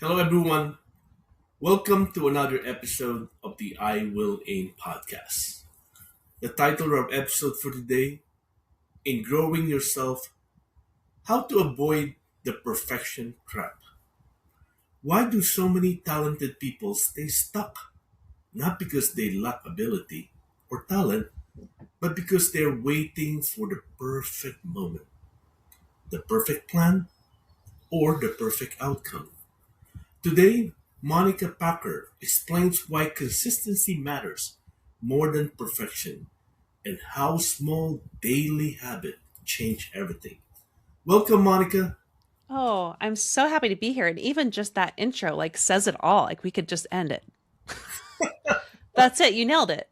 Hello, everyone. Welcome to another episode of the I Will Aim podcast. The title of our episode for today: In Growing Yourself, How to Avoid the Perfection Trap. Why do so many talented people stay stuck? Not because they lack ability or talent, but because they're waiting for the perfect moment, the perfect plan, or the perfect outcome. Today, Monica Packer explains why consistency matters more than perfection and how small daily habits change everything. Welcome, Monica. Oh, I'm so happy to be here. And even just that intro, says it all. Like, we could just end it. That's it. You nailed it.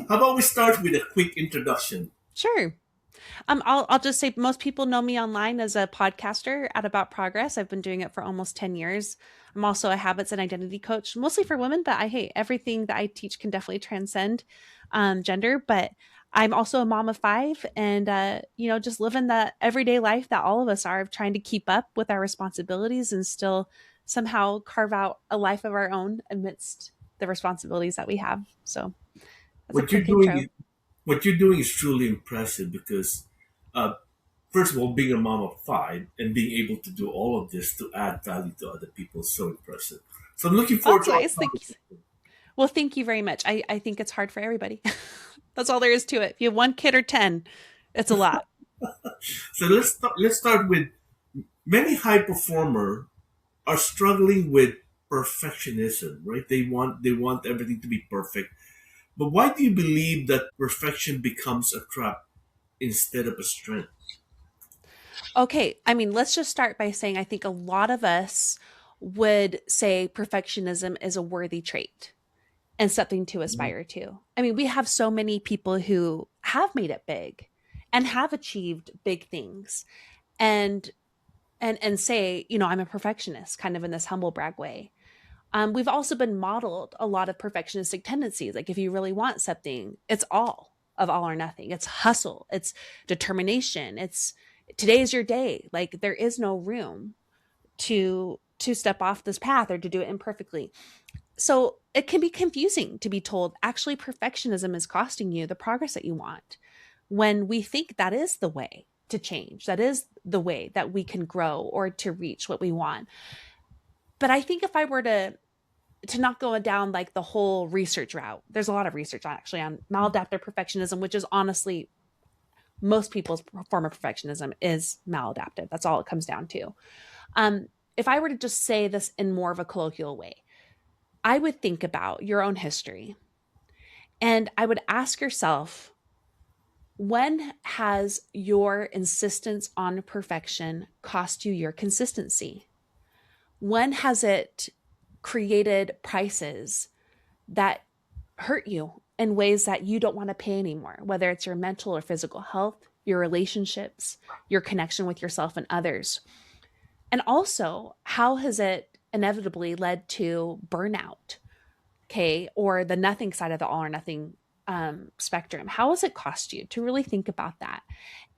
How about we start with a quick introduction? Sure. I'll just say most people know me online as a podcaster at About Progress. I've been doing it for almost 10 years. I'm also a habits and identity coach, mostly for women, but I hate everything that I teach can definitely transcend gender. But I'm also a mom of five and, just living that everyday life that all of us are of trying to keep up with our responsibilities and still somehow carve out a life of our own amidst the responsibilities that we have. So that's a What you're quick doing intro. is what you're doing is truly impressive because, uh, first of all, being a mom of five and being able to do all of this to add value to other people is so impressive. So I'm looking Oh, forward that's to our nice. Thanks. conversation. Well, thank you very much. I think it's hard for everybody. That's all there is to it. If you have one kid or 10, it's a lot. So let's start with many high performer are struggling with perfectionism, right? They want everything to be perfect. But why do you believe that perfection becomes a trap instead of a strength? Okay. I mean, let's just start by saying I think a lot of us would say perfectionism is a worthy trait and something to aspire to. I mean, we have so many people who have made it big and have achieved big things and and say, I'm a perfectionist kind of in this humble brag way. We've also been modeled a lot of perfectionistic tendencies. Like if you really want something, it's all or nothing. It's hustle. It's determination. It's today's your day. Like there is no room to step off this path or to do it imperfectly. So it can be confusing to be told actually perfectionism is costing you the progress that you want when we think that is the way to change. That is the way that we can grow or to reach what we want. But I think if I were to not go down like the whole research route. There's a lot of research actually on maladaptive perfectionism, which is honestly most people's form of perfectionism is maladaptive. That's all it comes down to. If I were to just say this in more of a colloquial way, I would think about your own history and I would ask yourself, when has your insistence on perfection cost you your consistency? When has it created prices that hurt you in ways that you don't want to pay anymore, whether it's your mental or physical health, your relationships, your connection with yourself and others? And also, how has it inevitably led to burnout? Okay. Or the nothing side of the all or nothing spectrum. How has it cost you to really think about that?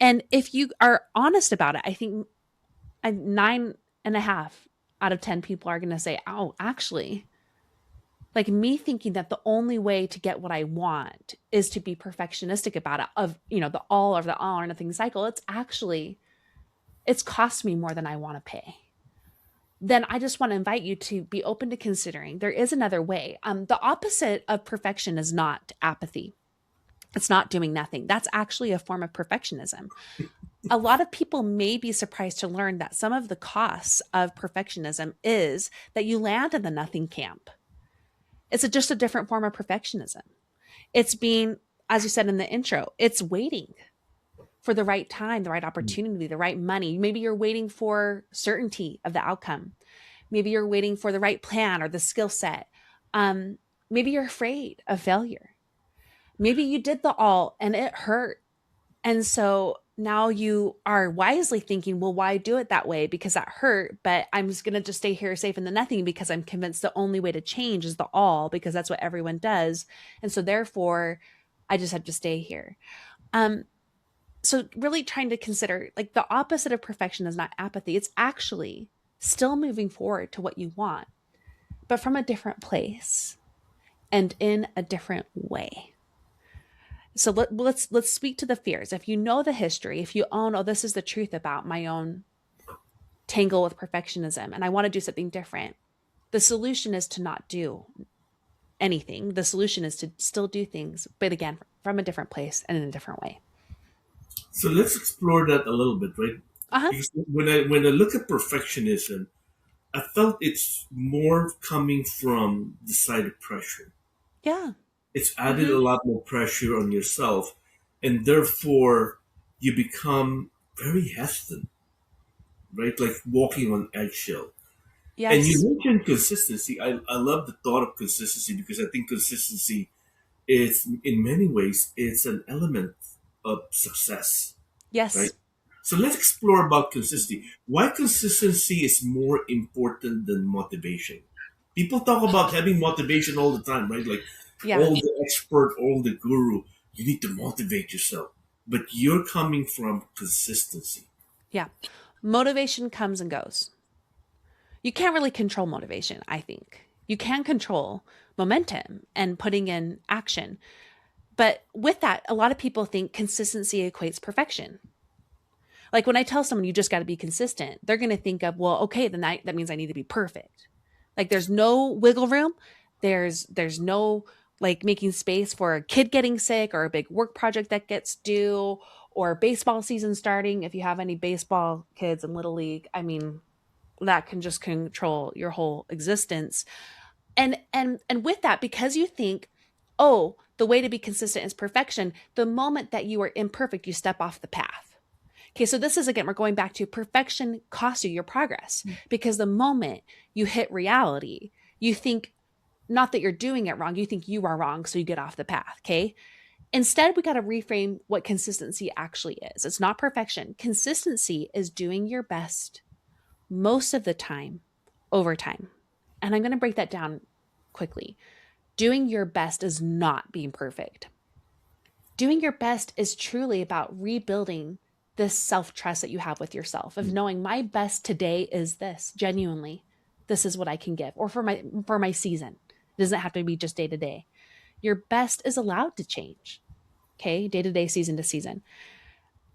And if you are honest about it, I think nine and a half out of 10 people are going to say, oh, actually, like me thinking that the only way to get what I want is to be perfectionistic about it of, the all or nothing cycle. It's cost me more than I want to pay. Then I just want to invite you to be open to considering there is another way. The opposite of perfection is not apathy. It's not doing nothing. That's actually a form of perfectionism. A lot of people may be surprised to learn that some of the costs of perfectionism is that you land in the nothing camp. Just a different form of perfectionism. It's being, as you said in the intro, it's waiting for the right time, the right opportunity, the right money. Maybe you're waiting for certainty of the outcome. Maybe you're waiting for the right plan or the skill set. Maybe you're afraid of failure. Maybe you did the all and it hurt. And so now you are wisely thinking, well, why do it that way? Because that hurt, but I'm just going to just stay here safe in the nothing because I'm convinced the only way to change is the all because that's what everyone does. And so therefore, I just have to stay here. Um, so really trying to consider like the opposite of perfection is not apathy. It's actually still moving forward to what you want, but from a different place and in a different way. So let's speak to the fears. If you know the history, if you own, oh, this is the truth about my own tangle with perfectionism, and I want to do something different, the solution is to not do anything. The solution is to still do things, but again, from a different place and in a different way. So let's explore that a little bit, right? Uh huh. Because when I look at perfectionism, I felt it's more coming from the side of pressure. Yeah. It's added Mm-hmm. a lot more pressure on yourself, and therefore you become very hesitant, right? Like walking on eggshell. And you Yes. mentioned consistency. I love the thought of consistency because I think consistency is, in many ways, it's an element of success, right? Yes. So let's explore about consistency. Why consistency is more important than motivation? People talk about having motivation all the time, right? Like Yeah. all the expert, all the guru. You need to motivate yourself, but you're coming from consistency. Yeah. Motivation comes and goes. You can't really control motivation, I think. You can control momentum and putting in action. But with that, a lot of people think consistency equates perfection. Like when I tell someone you just got to be consistent, they're going to think of, well, okay, then that means I need to be perfect. Like there's no wiggle room. There's no like making space for a kid getting sick or a big work project that gets due or baseball season starting. If you have any baseball kids in little league, I mean, that can just control your whole existence. And with that, because you think, oh, the way to be consistent is perfection, the moment that you are imperfect, you step off the path. Okay, so this is again, we're going back to perfection costs you your progress because the moment you hit reality, you think not that you're doing it wrong, you think you are wrong, so you get off the path. Okay. Instead, we got to reframe what consistency actually is. It's not perfection. Consistency is doing your best most of the time over time. And I'm going to break that down quickly. Doing your best is not being perfect. Doing your best is truly about rebuilding this self trust that you have with yourself of knowing my best today is this genuinely this is what I can give or for my season. It doesn't have to be just day to day. Your best is allowed to change. Okay, day to day, season to season.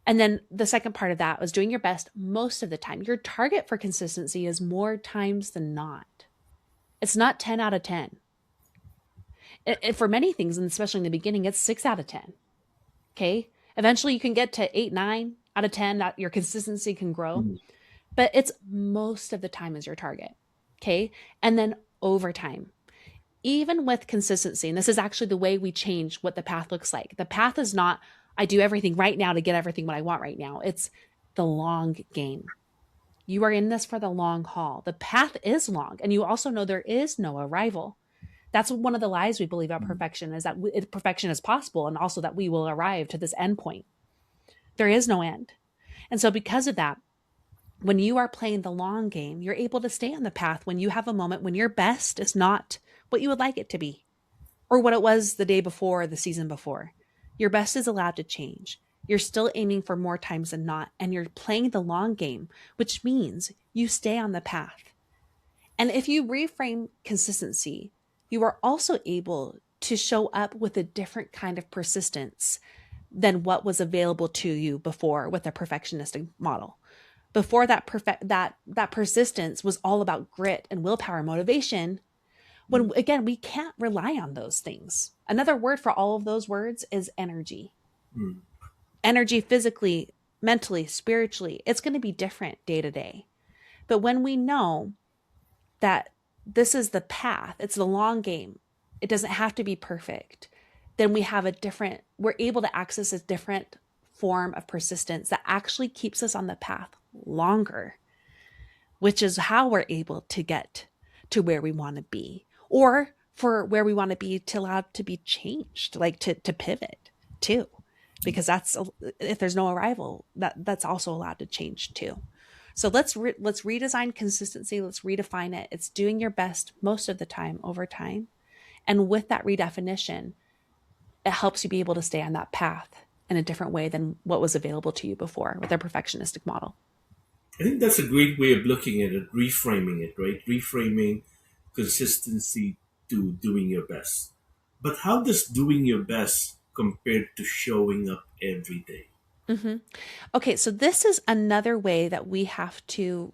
And then the second part of that was doing your best most of the time. Your target for consistency is more times than not. It's not 10 out of 10. For many things, and especially in the beginning, it's 6 out of 10. Okay. Eventually you can get to 8, 9 out of 10. That your consistency can grow, Mm. but it's most of the time is your target. Okay. And then over time, even with consistency, and this is actually the way we change what the path looks like. The path is not, I do everything right now to get everything what I want right now. It's the long game. You are in this for the long haul. The path is long, and you also know there is no arrival. That's one of the lies we believe about perfection is that perfection is possible, and also that we will arrive to this end point. There is no end. And so, because of that, when you are playing the long game, you're able to stay on the path when you have a moment when your best is not what you would like it to be or what it was the day before or the season before. Your best is allowed to change. You're still aiming for more times than not, and you're playing the long game, which means you stay on the path. And if you reframe consistency, you are also able to show up with a different kind of persistence than what was available to you before with a perfectionistic model. Before that persistence was all about grit and willpower motivation, when again we can't rely on those things. Another word for all of those words is energy. Mm. Energy physically, mentally, spiritually, it's going to be different day to day. But when we know that this is the path, it's the long game, it doesn't have to be perfect, then we're able to access a different form of persistence that actually keeps us on the path longer, which is how we're able to get to where we want to be or for where we want to be to allow to be changed, like to pivot too, because that's if there's no arrival, that's also allowed to change too. So let's redesign consistency. Let's redefine it. It's doing your best most of the time over time. And with that redefinition, it helps you be able to stay on that path in a different way than what was available to you before with a perfectionistic model. I think that's a great way of looking at it, reframing it, right? Reframing consistency to doing your best. But how does doing your best compare to showing up every day? Hmm. Okay, so this is another way that we have to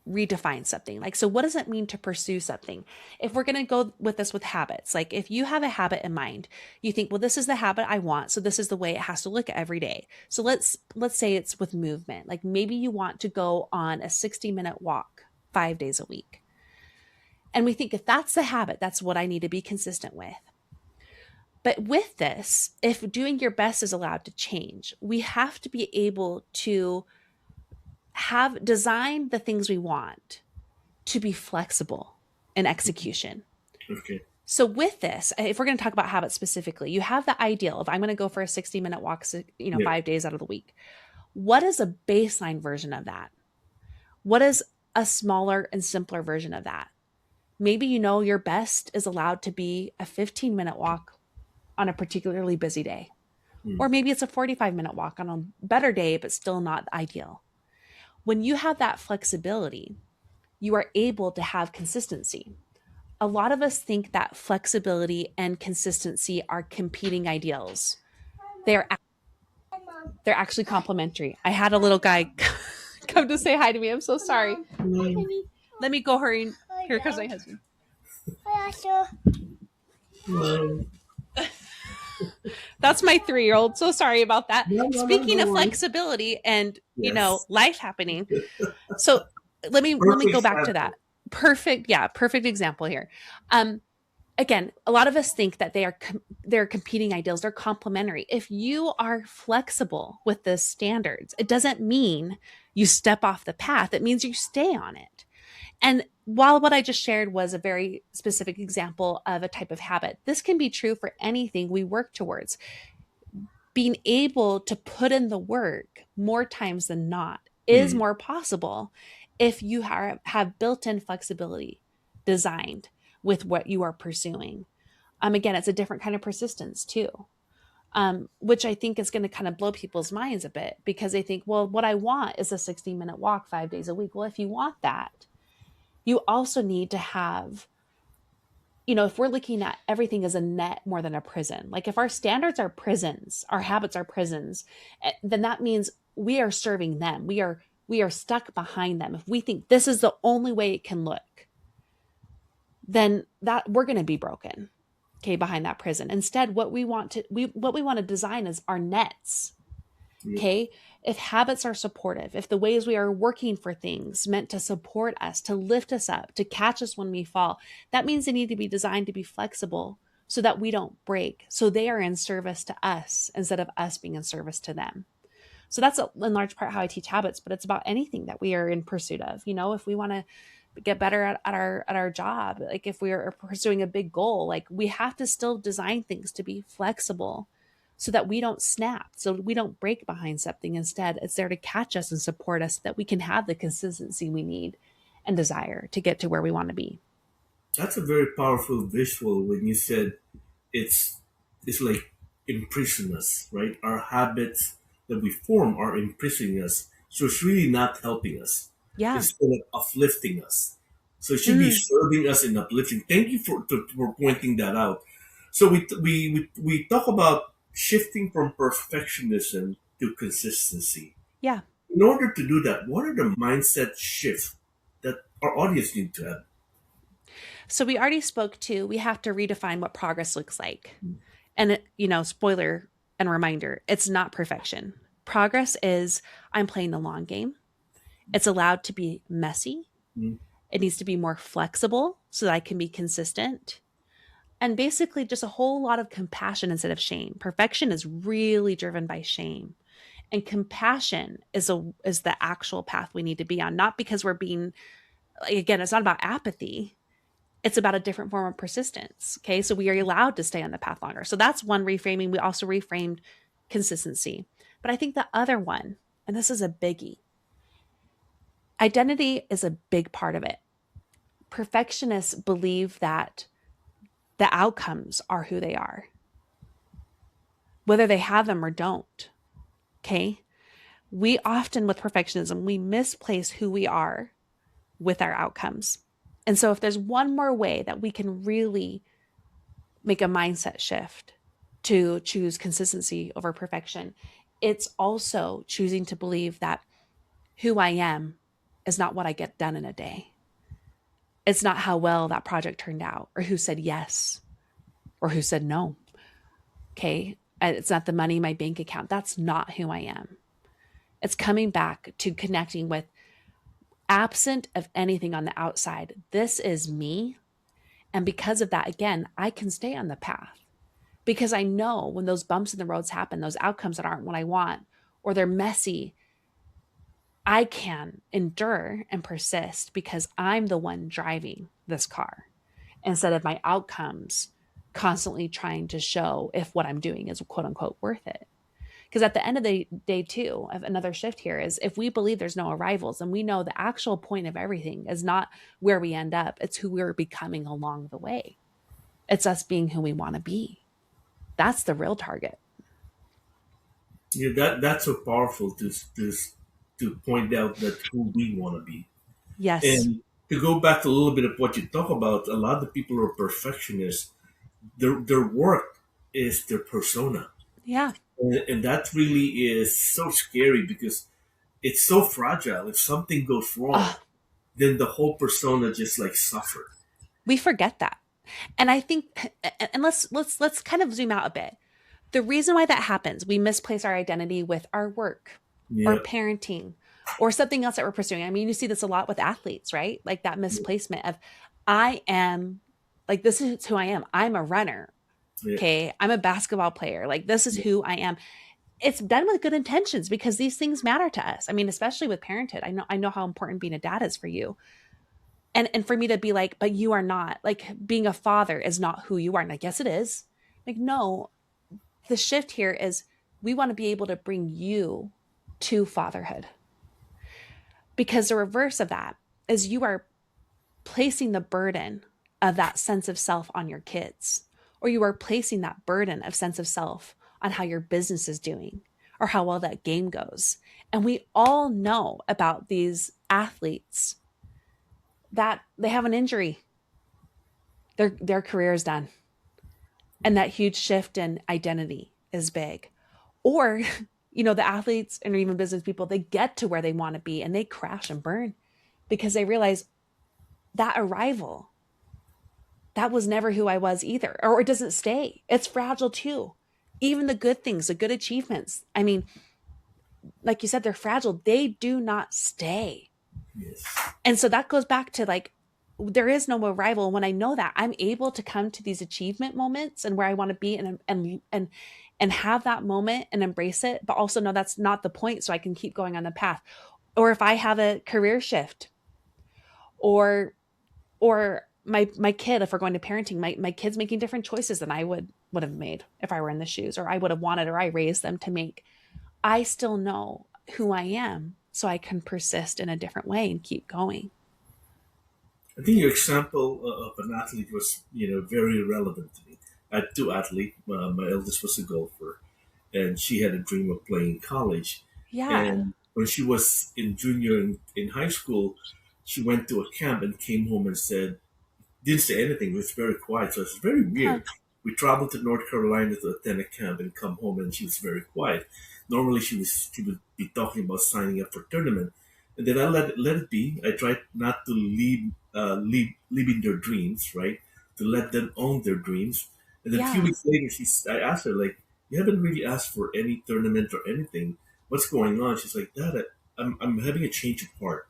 redefine something. Like, so what does it mean to pursue something? If we're going to go with this with habits, like if you have a habit in mind, you think, well, this is the habit I want, so this is the way it has to look every day. So let's say it's with movement. Like maybe you want to go on a 60-minute walk 5 days a week. And we think if that's the habit, that's what I need to be consistent with. But with this, if doing your best is allowed to change, we have to be able to have designed the things we want to be flexible in execution. Okay. So with this, if we're going to talk about habits specifically, you have the ideal of I'm going to go for a 60-minute walk, Yeah. 5 days out of the week. What is a baseline version of that? What is a smaller and simpler version of that? Maybe your best is allowed to be a 15-minute walk on a particularly busy day. Mm. Or maybe it's a 45-minute walk on a better day, but still not ideal. When you have that flexibility, you are able to have consistency. A lot of us think that flexibility and consistency are competing ideals. They're they're actually complementary. I had a little guy come to say hi to me. I'm so sorry. Mm. Let me go hurry. Here comes my husband. No, That's my 3-year-old. So sorry about that. no, no, no, Speaking no of worries. flexibility and, Yes. life happening. So let me Perfect go back to that. example. Perfect, yeah, perfect example here. Um Again, a lot of us think that they're competing ideals, they're complementary. If you are flexible with the standards, it doesn't mean you step off the path. It means you stay on it. And while what I just shared was a very specific example of a type of habit, this can be true for anything we work towards. Being able to put in the work more times than not is Mm. more possible if you have built-in flexibility designed with what you are pursuing. Again, it's a different kind of persistence too, which I think is going to kind of blow people's minds a bit because they think, well, what I want is a 60-minute walk 5 days a week. Well, if you want that, you also need to have, if we're looking at everything as a net more than a prison, like if our standards are prisons, our habits are prisons, then that means we are serving them. We are stuck behind them. If we think this is the only way it can look, then that we're going to be broken, okay, behind that prison. Instead, what we want to design is our nets. Yeah. Okay, if habits are supportive, if the ways we are working for things meant to support us, to lift us up, to catch us when we fall, that means they need to be designed to be flexible so that we don't break, so they are in service to us instead of us being in service to them. So that's in large part how I teach habits, but it's about anything that we are in pursuit of. If we want to get better at our job, like if we are pursuing a big goal, like we have to still design things to be flexible so that we don't snap, so we don't break behind something. Instead, it's there to catch us and support us so that we can have the consistency we need and desire to get to where we want to be. That's a very powerful visual when you said it's it's like imprison us, right? Our habits that we form are imprisoning us. So it's really not helping us. Yeah. It's kind of uplifting us. So it should be Mm, serving us in uplifting. Thank you for pointing that out. So we talk about shifting from perfectionism to consistency. yeah. In order to do that, what are the mindset shifts that our audience need to have? So we already spoke to we have to redefine what progress looks like. And spoiler and reminder, it's not perfection. Progress is I'm playing the long game. It's allowed to be messy. Mm. It needs to be more flexible so that I can be consistent. And basically just a whole lot of compassion instead of shame. Perfection is really driven by shame. And compassion is the actual path we need to be on, not because we're being, again, it's not about apathy. It's about a different form of persistence. Okay. So we are allowed to stay on the path longer. So that's one reframing. We also reframed consistency. But I think the other one, and this is a biggie, identity is a big part of it. Perfectionists believe that the outcomes are who they are, whether they have them or don't. Okay. We often, with perfectionism, we misplace who we are with our outcomes. And so, if there's one more way that we can really make a mindset shift to choose consistency over perfection, it's also choosing to believe that who I am is not what I get done in a day. It's not how well that project turned out or who said yes or who said no. Okay. It's not the money in my bank account. That's not who I am. It's coming back to connecting with, absent of anything on the outside, this is me. And because of that, again, I can stay on the path because I know when those bumps in the roads happen, those outcomes that aren't what I want, or they're messy, I can endure and persist because I'm the one driving this car instead of my outcomes constantly trying to show if what I'm doing is quote unquote worth it. Because at the end of the day, too, another shift here is if we believe there's no arrivals and we know the actual point of everything is not where we end up, it's who we're becoming along the way. It's us being who we want to be. That's the real target. Yeah, that's so powerful to point out that who we want to be. Yes. And to go back to a little bit of what you talk about, a lot of people are perfectionists. Their work is their persona, Yeah. and that really is so scary because it's so fragile. If something goes wrong, Oh, then the whole persona just like suffer. we forget that. And I think and let's kind of zoom out a bit. The reason why that happens, we misplace our identity with our work or Yeah, parenting or something else that we're pursuing. I mean, you see this a lot with athletes, right? Like that misplacement of, I am, like, this is who I am. I'm a runner. yeah, Okay. I'm a basketball player. Like, this is yeah, who I am. It's done with good intentions because these things matter to us. I mean, especially with parenthood. I know how important being a dad is for you. And for me to be like, but you are not, like, being a father is not who you are. And I guess it is. Like, no, the shift here is we want to be able to bring you to fatherhood, because the reverse of that is you are placing the burden of that sense of self on your kids, or you are placing that burden of sense of self on how your business is doing or how well that game goes. And we all know about these athletes that they have an injury, their career is done, and that huge shift in identity is big. Or, the athletes and even business people, they get to where they want to be and they crash and burn because they realize that arrival, that was never who I was either, or it doesn't stay. It's fragile too. Even the good things, the good achievements, I mean, like you said, they're fragile. They do not stay. yes. And so that goes back to, like, there is no arrival. When I know that, I'm able to come to these achievement moments and where I want to be, and have that moment and embrace it, but also know that's not the point, so I can keep going on the path. Or if I have a career shift, or my kid, if we're going to parenting, my kid's making different choices than I would have made if I were in the shoes, or I would have wanted, or I raised them to make. I still know who I am, so I can persist in a different way and keep going. I think your example of an athlete was, very relevant to me. I had two athletes. My eldest was a golfer, and she had a dream of playing college. Yeah. And when she was in junior in high school, she went to a camp and came home and said, didn't say anything. It was very quiet. So it's very Huh. weird. We traveled to North Carolina to attend a camp and come home, and she was very quiet. Normally, she would be talking about signing up for a tournament, and then I let it be. I tried not to leaving their dreams, right? To let them own their dreams. And then a few Yeah. weeks later, I asked her, like, you haven't really asked for any tournament or anything. What's going on? She's like, Dad, I'm having a change of heart.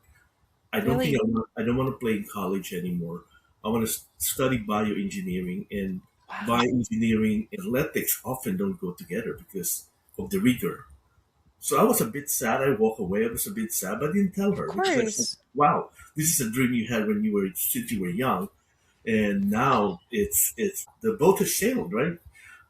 Really? I don't want to play in college anymore. I want to study bioengineering, and Wow. bioengineering and athletics often don't go together because of the rigor. So I was a bit sad. I walked away. I was a bit sad, but I didn't tell Of her because I said, course. "Wow, this is a dream you had when you were since you were young, and now it's the boat has sailed, right?"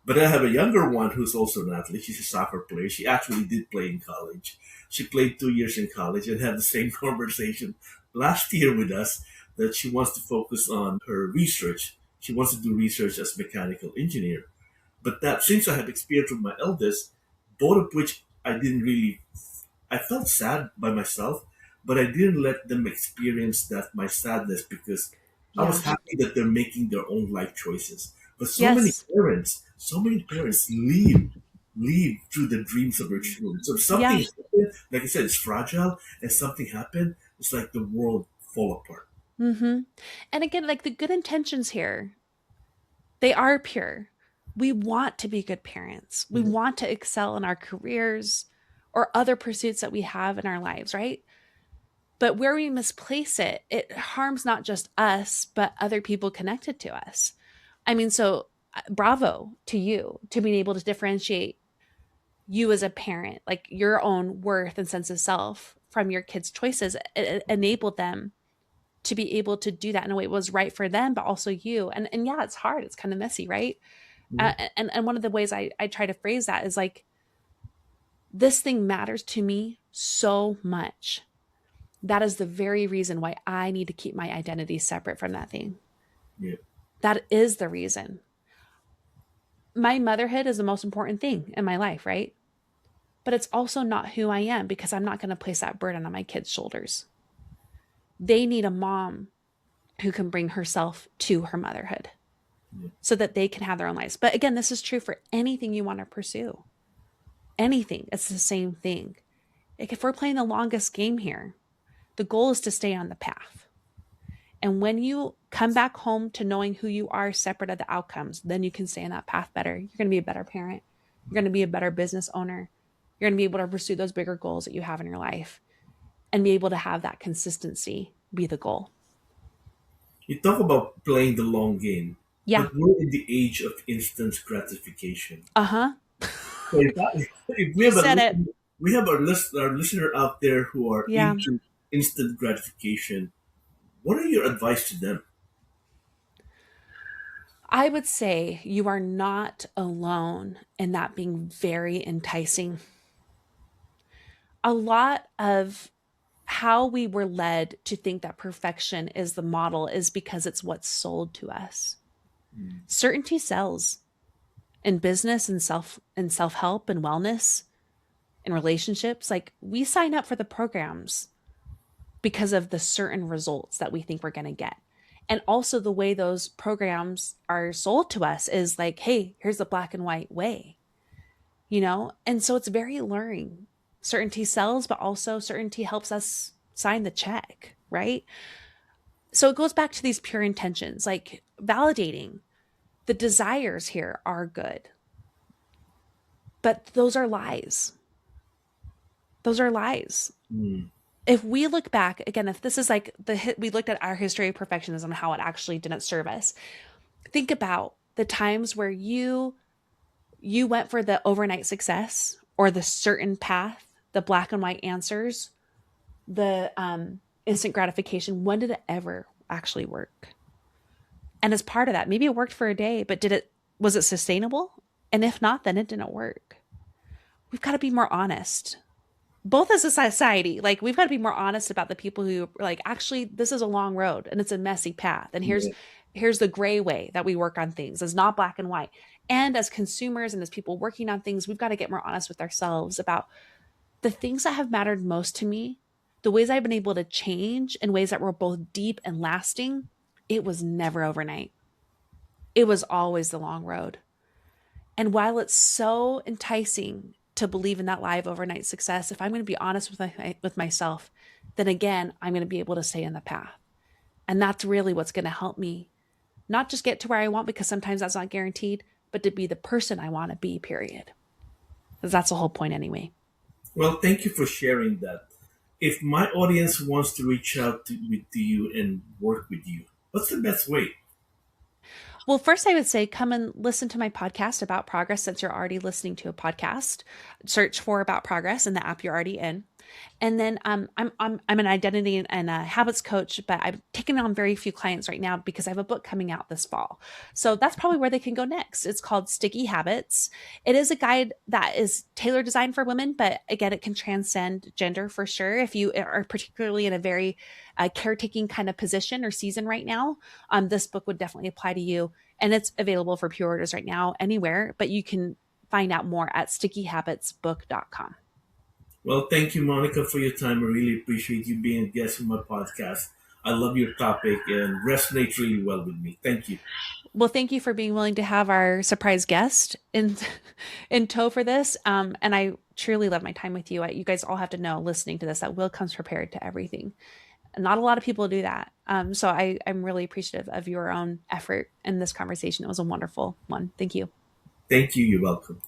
But I have a younger one who's also an athlete. She's a soccer player. She actually did play in college. She played 2 years in college and had the same conversation last year with us that she wants to focus on her research. She wants to do research as mechanical engineer. But that since I have experience with my eldest, both of which I didn't really I felt sad by myself, but I didn't let them experience that my sadness because I was Yeah. happy that they're making their own life choices. But Yes. so many parents leave through the dreams of their children. So if something Yeah. happened, like I said, it's fragile, and something happened, it's like the world fall apart. Mhm. And again, like the good intentions here, they are pure. We want to be good parents. We Mhm. want to excel in our careers or other pursuits that we have in our lives, right? But where we misplace it, it harms not just us, but other people connected to us. I mean, so bravo to you to being able to differentiate you as a parent, like your own worth and sense of self from your kids' choices. It enabled them to be able to do that in a way that was right for them, but also you. And yeah, it's hard. It's kind of messy, right? Mhm. And one of the ways I try to phrase that is like, this thing matters to me so much. That is the very reason why I need to keep my identity separate from that thing. Yeah. That is the reason. My motherhood is the most important thing in my life, right? But it's also not who I am because I'm not going to place that burden on my kids' shoulders. They need a mom who can bring herself to her motherhood Yeah. so that they can have their own lives. But again, this is true for anything you want to pursue. Anything, it's the same thing. Like if we're playing the longest game here, the goal is to stay on the path. And when you come back home to knowing who you are separate of the outcomes, then you can stay on that path better. You're going to be a better parent. You're going to be a better business owner. You're going to be able to pursue those bigger goals that you have in your life and be able to have that consistency be the goal. You talk about playing the long game, Yeah. but we're in the age of instant gratification. Uh So huh. if You said it. we have our listener out there who are Yeah. into instant gratification. What are your advice to them? I would say you are not alone in that being very enticing. A lot of how we were led to think that perfection is the model is because it's what's sold to us. Mm. Certainty sells in business and self-help and wellness and relationships. Like we sign up for the programs because of the certain results that we think we're going to get. And also the way those programs are sold to us is like, hey, here's the black and white way, you know? And so it's very alluring. Certainty sells, but also certainty helps us sign the check, right? So it goes back to these pure intentions, like validating the desires here are good, but those are lies. Those are lies. Mm. If we look back again, if this is like we looked at our history of perfectionism, how it actually didn't serve us. Think about the times where you went for the overnight success or the certain path, the black and white answers, the instant gratification. When did it ever actually work? And as part of that, maybe it worked for a day, but was it sustainable? And if not, then it didn't work. We've got to be more honest, both as a society. Like we've got to be more honest about the people who are like, actually, this is a long road and it's a messy path. And Yeah. here's the gray way that we work on things. It's not black and white. And as consumers and as people working on things, we've got to get more honest with ourselves about the things that have mattered most to me, the ways I've been able to change in ways that were both deep and lasting. It was never overnight. It was always the long road. And while it's so enticing to believe in that live overnight success, if I'm going to be honest with myself, then again, I'm going to be able to stay in the path. And that's really what's going to help me not just get to where I want, because sometimes that's not guaranteed, but to be the person I want to be, period. Because that's the whole point anyway. Well, thank you for sharing that. If my audience wants to reach out to you and work with you, what's the best way? Well, first, I would say come and listen to my podcast about progress since you're already listening to a podcast. Search for About Progress in the app you're already in. And then I'm an identity and a habits coach, but I'm taking on very few clients right now because I have a book coming out this fall. So that's probably where they can go next. It's called Sticky Habits. It is a guide that is tailor designed for women, but again, it can transcend gender for sure. If you are particularly in a very caretaking kind of position or season right now, this book would definitely apply to you. And it's available for pre-orders right now anywhere, but you can find out more at stickyhabitsbook.com. Well, thank you, Monica, for your time. I really appreciate you being a guest on my podcast. I love your topic and resonates really well with me. Thank you. Well, thank you for being willing to have our surprise guest in in tow for this. And I truly love my time with you. You guys all have to know, listening to this, that Will comes prepared to everything. Not a lot of people do that. So I'm really appreciative of your own effort in this conversation. It was a wonderful one. Thank you. Thank you. You're welcome.